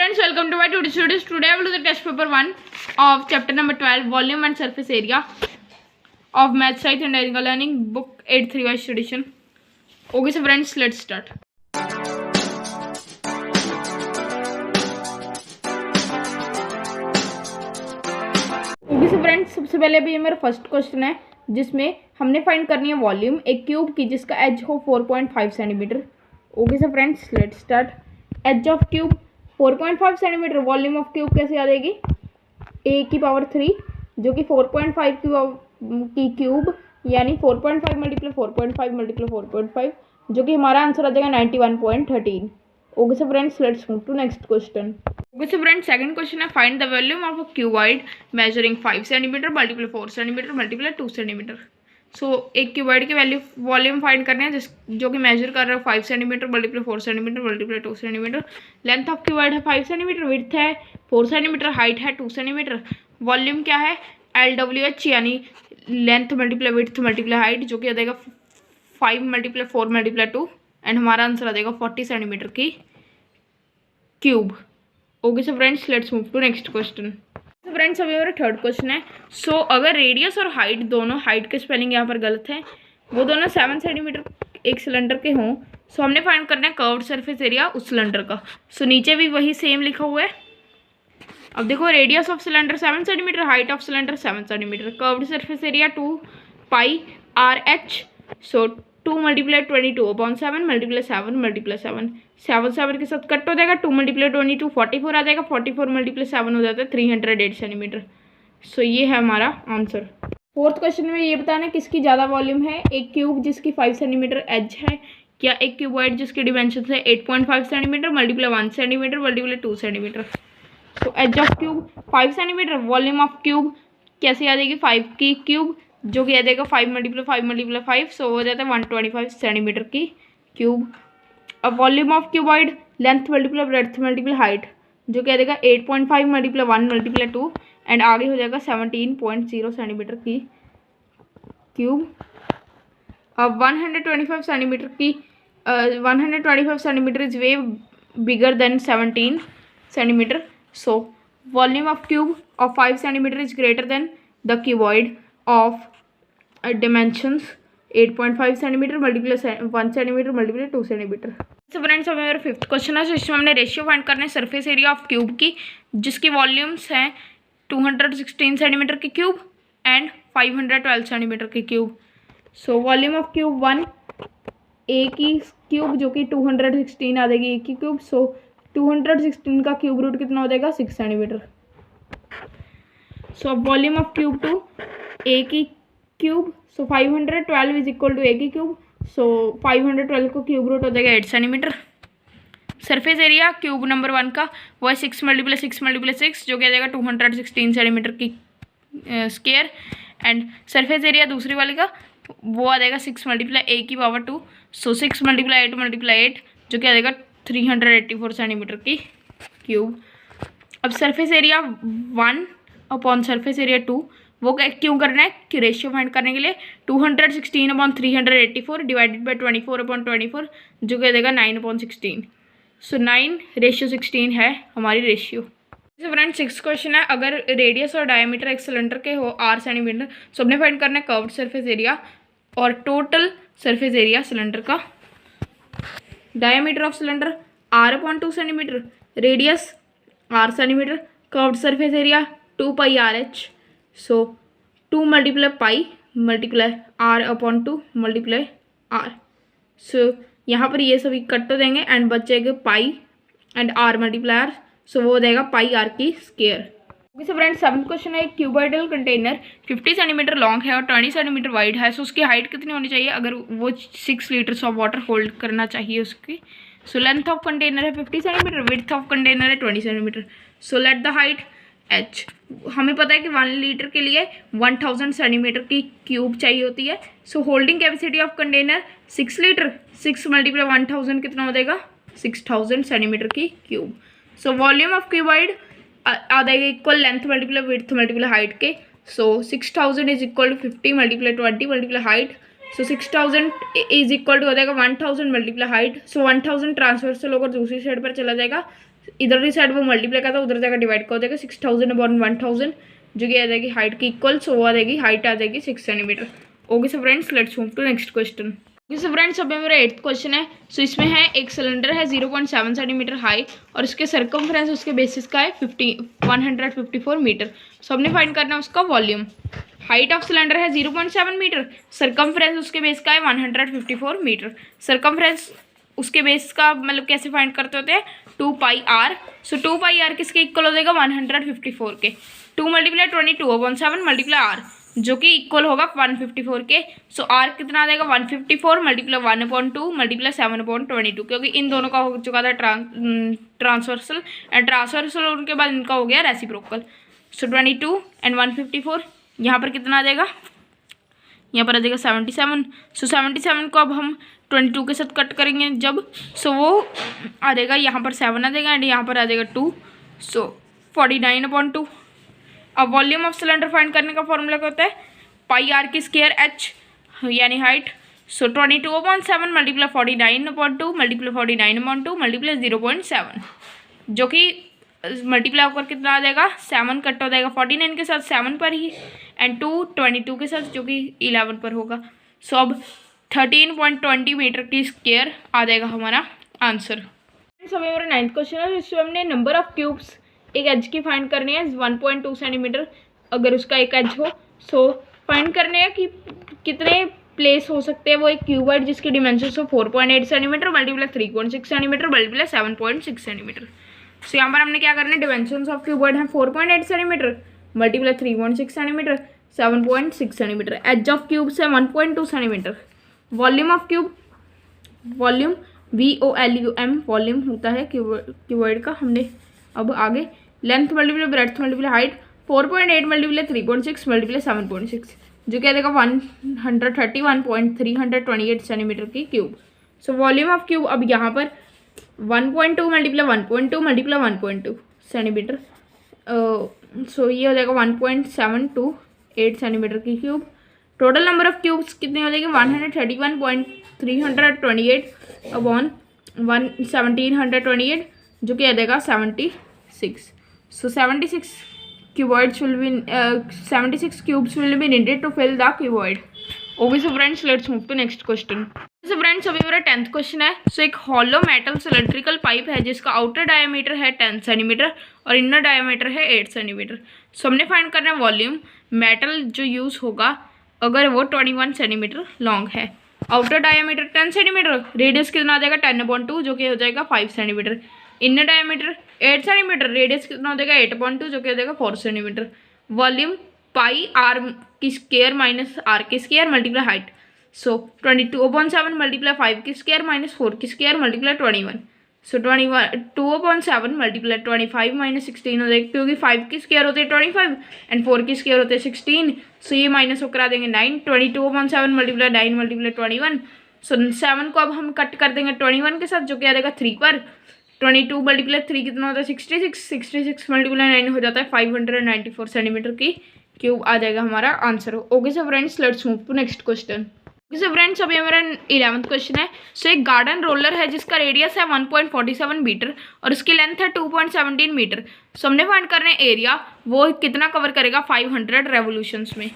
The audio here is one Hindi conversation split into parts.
friends, welcome to my tutorial studios. Today I will do the test paper 1 of chapter number 12, volume and surface area of math science and technical learning, book 8 3 revised edition. Okay, so friends, let's start. Okay, so friends, सबसे पहले अभी ये मेरा फर्स्ट क्वेश्चन है जिसमें हमने फाइंड करनी है वॉल्यूम एक क्यूब की जिसका एज हो 4.5 centimetre. Okay so friends, let's start. Edge of cube 4.5 centimetre. Volume of cube कैसे आ जाएगी? ए की पावर 3 जो कि 4.5 की क्यूब यानी 4.5 मल्टीप्लाई 4.5 मल्टीप्लाई 4.5 जो कि हमारा आंसर आ जाएगा 91.13. Okay so friends, let's move to next question. Okay so friends, second question है find the volume of a cuboid measuring 5 centimetre multiply 4 centimetre multiply 2 centimetre. So एक क्यूबॉइड की वॉल्यूम फाइंड करना है जो कि मेजर कर रहा है 5 centimetre multiply 4 centimetre multiply 2 centimetre. Length of cuboid है 5 सेंटीमीटर, विड्थ है 4 सेंटीमीटर, हाइट है 2 सेंटीमीटर. वॉल्यूम क्या है? LWH यानी length multiply width multiply height जो कि आ जाएगा 5 मल्टीप्लाई 4 मल्टीप्लाई 2 एंड हमारा आंसर आ जाएगा 40 सेंटीमीटर की cube. Okay so friends, let's move to next question. तो फ्रेंड्स अभी मेरा थर्ड क्वेश्चन है. सो अगर रेडियस और हाइट दोनों, हाइट के स्पेलिंग यहाँ पर गलत है, वो दोनों 7 सेंटीमीटर एक सिलेंडर के हों, सो हमने फाइंड करना है कर्व्ड सरफेस एरिया उस सिलेंडर का. सो नीचे भी वही सेम लिखा हुआ है. अब देखो, radius of cylinder 7 centimetre, height of cylinder 7 centimetre, curved surface area 2 pi RH. So 2 multiply 22 upon 7 multiply 7 multiply 7 7 के साथ कट हो जाएगा. 2 मल्टीप्लाई 22 44 आ जाएगा. 44 मल्टीप्लाई 7 हो जाता है 308 सेंटीमीटर. सो ये है हमारा आंसर. फोर्थ क्वेश्चन में ये बताना किसकी ज़्यादा वॉल्यूम है, एक क्यूब जिसकी 5 सेंटीमीटर एज है या एक क्यूबॉइड जिसकी डिमेंशन है 8.5 centimetre multiply 1 centimetre multiply 2 centimetre. So edge of cube 5 centimetre, volume of cube कैसे आ जाएगी 5 की क्यूब जो कि आ जाएगा 5 मल्टीप्लाई 5 मल्टीप्लाई 5. सो हो जाता है 125 सेंटीमीटर की क्यूब. अब volume of cuboid length multiply breadth multiply height जो कि आ जाएगा 8.5 मल्टीप्लाई 1 मल्टीप्लाई 2 एंड आगे हो जाएगा 17.0 सेंटीमीटर की क्यूब. अब 125 सेंटीमीटर की 125 centimetre is way bigger than 17 centimetre. So volume of cube of 5 centimetre is greater than the cuboid of dimensions 8.5 centimetre multiply 1 centimetre multiply 2 centimetre. तो फ्रेंड्स अब मेरा फिफ्थ क्वेश्चन है. तो इसमें हमने रेशियो फाइंड करना है सरफेस एरिया ऑफ क्यूब की जिसकी वॉल्यूम्स हैं 216 सेंटीमीटर की क्यूब एंड 512 सेंटीमीटर की cube. So volume of cube 1 ए की क्यूब जो कि 216 आ जाएगी ए की क्यूब. सो 216 का क्यूब रूट कितना हो जाएगा 6 centimetre. So volume of cube 2 a की cube. So 512 is equal to a की क्यूब. सो 512 को क्यूब रूट हो जाएगा 8 centimetre. Surface area cube number 1 का वो है 6 मल्टीप्लाई 6 मल्टीप्लाई 6 जो कि आ जाएगा 216 सेंटीमीटर की स्क्वायर. एंड सरफेस एरिया दूसरी वाली का वो आ जाएगा 6 मल्टीप्लाई ए की पावर 2. सो 6 मल्टीप्लाई 8 मल्टीप्लाई 8 जो कि आ जाएगा 384 सेंटीमीटर की क्यूब. अब surface area 1 upon surface area 2 वो क्यों करना है कि रेशियो फाइंड करने के लिए 216 अपॉन 384 डिवाइडेड बाई 24 अपॉन 24 जो कह देगा 9/16. सो 9:16 है हमारी रेशियो. तो फ्रेंड्स सिक्स क्वेश्चन है. अगर रेडियस और डायमीटर एक सिलेंडर के हो 8 सेंटीमीटर सो हमने फाइंड करना है कर्व्ड सरफेस एरिया और टोटल सरफेस एरिया सिलेंडर का. Diameter of cylinder R/2 centimetre, radius R centimetre, curved surface area 2 pi RH. So 2 multiply pi multiply R/2 multiply R. सो यहाँ पर ये सभी कट हो देंगे एंड बच जाएगा पाई एंड R मल्टीप्लाई R. सो वो हो जाएगा पाई R की square. Okay so friends seventh question है. क्यूबॉइडल कंटेनर 50 सेंटीमीटर लॉन्ग है और 20 सेंटीमीटर वाइड है. सो उसकी हाइट कितनी होनी चाहिए अगर वो 6 लीटर्स ऑफ वाटर होल्ड करना चाहिए उसकी. सो लेंथ ऑफ कंटेनर है 50 सेंटीमीटर, विड्थ ऑफ कंटेनर है 20 centimetre. So let the height H. हमें पता है कि 1 लीटर के लिए 1000 सेंटीमीटर की क्यूब चाहिए होती है. So holding capacity of container 6 litre. 6 multiply 1000 कितना हो जाएगा 6000 सेंटीमीटर की cube. So volume of cuboid आ जाएगा equal length multiply width multiply height के. So 6000 is equal to 50 multiply 20 multiply height. So 6000 is equal to हो जाएगा 1000 मल्टीप्लाई हाइट. सो 1000 ट्रांसवर्सल होकर दूसरी साइड पर चला जाएगा इधर की साइड वो मल्टीप्लाई करता है, उधर जाकर डिवाइड कर देगा 6000 अपॉन 1000 जो कि आ जाएगी हाइट की इक्वल, सो वो आ जाएगी हाइट आ जाएगी 6 centimetre. Okay so friends let's move to next question. Okay so friends अभी मेरा 8th क्वेश्चन है। सो इसमें है एक सिलेंडर है 0.7 सेंटीमीटर हाई और इसके सर्कमफ्रेंस उसके बेसिस का है 154 मीटर। सो हमने फाइंड करना है उसका वॉल्यूम। हाइट ऑफ सिलेंडर है 0.7 मीटर, सर्कमफ्रेंस उसके बेस का है 154 मीटर। सर्कमफ्रेंस उसके बेस का मतलब कैसे फाइंड करते होते हैं, 2 पाई आर। सो 2 पाई आर किसके इक्वल हो जाएगा 154 के। 2 मल्टीप्लाई 22/7 मल्टीप्लाई आर जो कि इक्वल होगा 154 के। सो आर कितना आ जाएगा 154 मल्टीप्लाई 1/2 मल्टीप्लाई 7/22 क्योंकि इन दोनों का हो चुका था ट्रांसवर्सल एंड ट्रांसवर्सल उनके बाद इनका हो गया रेसिप्रोकल। सो 22 एंड 154 यहाँ पर कितना आ जाएगा, यहाँ पर आ जाएगा 77। सो 77 को अब हम 22 के साथ कट करेंगे जब, सो वो आ जाएगा यहाँ पर 7 आ जाएगा एंड यहाँ पर आ जाएगा 2, सो 49/2। अब वॉल्यूम ऑफ सिलेंडर फाइंड करने का फॉर्मूला क्या होता है, पाई आर की स्क्वायर एच यानी हाइट। सो 22/7 मल्टीप्लाई 49/2 मल्टीप्लाई 49/2 मल्टीप्लाई 0.7 जो कि मल्टीप्लाई होकर कितना आ जाएगा 7 कट हो जाएगा 49 के साथ 7 पर ही एंड 2 22 के साथ जो कि 11 पर होगा। सो अब 13.20 मीटर की स्क्वायर आ जाएगा हमारा आंसर। अभी मेरा 9th क्वेश्चन है। इसमें हमने नंबर ऑफ क्यूब्स एक एज की फाइंड करनी है 1.2 सेंटीमीटर अगर उसका एक एज हो। सो फाइंड करने है कि कितने प्लेस हो सकते हैं वो एक क्यूबॉइड जिसकी डिमेंशन हो 4.8 centimetre multiply 3.6 centimetre multiply 7.6 centimetre. So यहाँ पर हमने क्या करना है, डिमेंशंस ऑफ क्यूबॉइड हैं 4.8 centimetre multiply 3.6 centimetre 7.6 centimetre. Edge of cubes है 1.2 centimetre. Volume of cube, volume VOLUM volume होता है क्यूबॉइड का। हमने अब आगे length multiply breadth multiply height 4.8 multiply 3.6 multiply 7.6 जो क्या देगा 131.328 सेंटीमीटर की cube. So volume of cube अब यहाँ पर 1.2 मल्टीप्लाई 1.2 मल्टीप्लाई 1.2 सेंटीमीटर, सो ये हो जाएगा 1.728 सेंटीमीटर की cube. Total number of cubes कितनी हो जाएगी 131.328 अपॉन 1728 जो कि आ जाएगा 76। सो 76 cuboids will be 76 cubes will be needed to fill the cuboid. Okay so friends let's move to next question. So friends अभी मेरा 10th क्वेश्चन है। सो एक हॉलो मेटल सिलेंड्रिकल पाइप है जिसका आउटर डायमीटर है 10 सेंटीमीटर और इनर डायमीटर है 8 सेंटीमीटर। सो हमने फाइंड करना है वॉल्यूम। मेटल जो यूज़ होगा अगर वो 21 सेंटीमीटर लॉन्ग है, आउटर डायमीटर 10 सेंटीमीटर, रेडियस कितना आ जाएगा 10/2 जो कि हो जाएगा 5 centimetre, inner diameter 8 centimetre, radius कितना हो जाएगा 8/2 जो कि हो जाएगा 4 सेंटीमीटर। वॉल्यूम पाई आर की स्क्वायर माइनस आर की स्क्वायर मल्टीप्लाई हाइट। सो 22/7 मल्टीप्लाई 5 की स्क्वायर माइनस 4 की स्क्वायर मल्टीप्लाई 21। सो 22/7 मल्टीप्लाई 25 माइनस 16 हो जाएगा क्योंकि 5 की स्क्वायर होते हैं 25 एंड 4 की स्क्वायर होते हैं 16। सो ये माइनस होकर आ देंगे 9। 22/7 मल्टीप्लाई 9 मल्टीप्लाई 21। सो 7 को अब हम कट कर देंगे 21 के साथ जो कि आ जाएगा 3 पर। 22 मल्टीप्लाई 3 कितना होता है 66 मल्टीप्लाई 9 हो जाता है 594 सेंटीमीटर की क्यूब आ जाएगा हमारा answer. Okay so friends let's move to next question. Okay so friends अभी हमारा 11th क्वेश्चन है। सो एक गार्डन रोलर है जिसका रेडियस है 1.47 मीटर और उसकी लेंथ है 2.17 मीटर। सो हमने फाइंड करना है एरिया, वो कितना कवर करेगा 500 रेवोल्यूशंस में।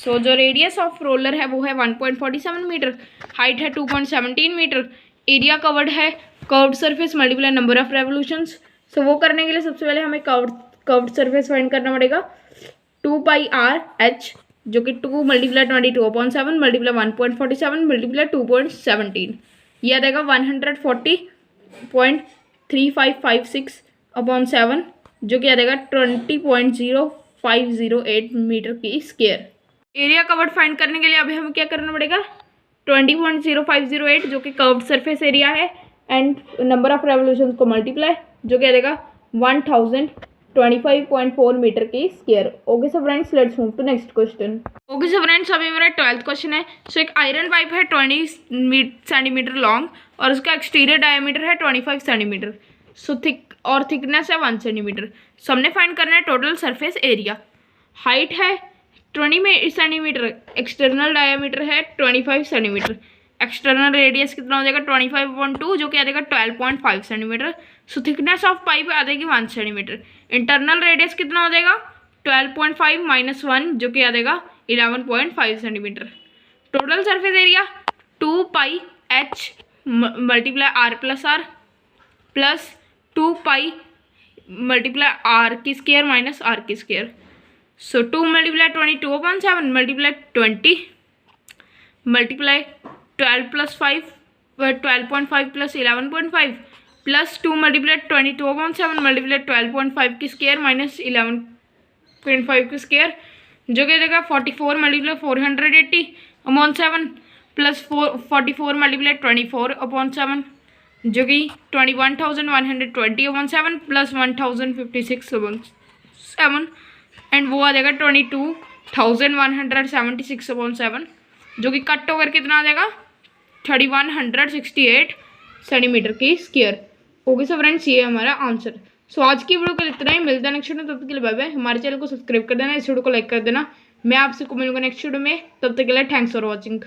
सो जो रेडियस ऑफ रोलर है वो है 1.47 मीटर, हाइट है 2.17 मीटर, एरिया कवर्ड है curved surface multiply number of revolutions. So वो करने के लिए सबसे पहले हमें कर्व्ड सरफेस फाइंड करना पड़ेगा 2 पाई आर एच जो कि 2 मल्टीप्लाई 22/7 मल्टीप्लाई 1.47 मल्टीप्लाई 2.17 यह आ जाएगा 140.3556/7 जो कि आ जाएगा 20.0508 मीटर की स्क्वायर। एरिया कवर्ड फाइंड करने के लिए अभी हमें क्या करना पड़ेगा 20.0508 जो कि कर्व्ड सरफेस एरिया है एंड नंबर ऑफ रेवोल्यूशंस को मल्टीप्लाई जो क्या देगा 1025.4 मीटर की square. Okay so friends let's move to next question. Okay so friends अभी मेरा 12th क्वेश्चन है। सो एक आयरन पाइप है 20 सेंटीमीटर लॉन्ग और उसका एक्सटीरियर डायमीटर है 25 सेंटीमीटर। सो थिकनेस है 1 सेंटीमीटर। सो हमने फाइंड करना है टोटल सरफेस एरिया। हाइट है 20 सेंटीमीटर, एक्सटर्नल डायमीटर है 25 सेंटीमीटर, एक्सटर्नल रेडियस कितना हो जाएगा 25/2 जो कि आ जाएगा 12.5 centimetre. So thickness of pipe आ जाएगी 1 सेंटीमीटर। इंटरनल रेडियस कितना हो जाएगा 12.5 माइनस 1 जो कि आ जाएगा 11.5 centimetre. Total surface area 2 pi h multiply r plus r plus 2 pi multiply r की स्क्वायर माइनस आर की square. So 2 multiply 22/7 multiply 20 multiply 12 plus 5 12.5 plus 11.5 plus 2 multiply 22/7 multiply 12.5 की स्क्वायर माइनस 11.5 की स्क्वायर जो कि देगा 44 मल्टीप्लाई 480/7 प्लस 44 मल्टीप्लाई 24/7 जो कि 21,120/7 प्लस 1,056/7 एंड वो आ जाएगा 22,176/7 जो कि कट ओवर कितना आ जाएगा 3,168 सेंटीमीटर की स्क्वायर। ओके सो फ्रेंड्स ये हमारा आंसर। सो आज की वीडियो के लिए इतना ही, मिलता है नेक्स्ट वीडियो में, तब तक के लिए बाय बाय। हमारे चैनल को सब्सक्राइब कर देना, इस वीडियो को लाइक कर देना। मैं आपसे को मिलूंगा नेक्स्ट वीडियो में, तब तक के लिए थैंक्स फॉर वॉचिंग।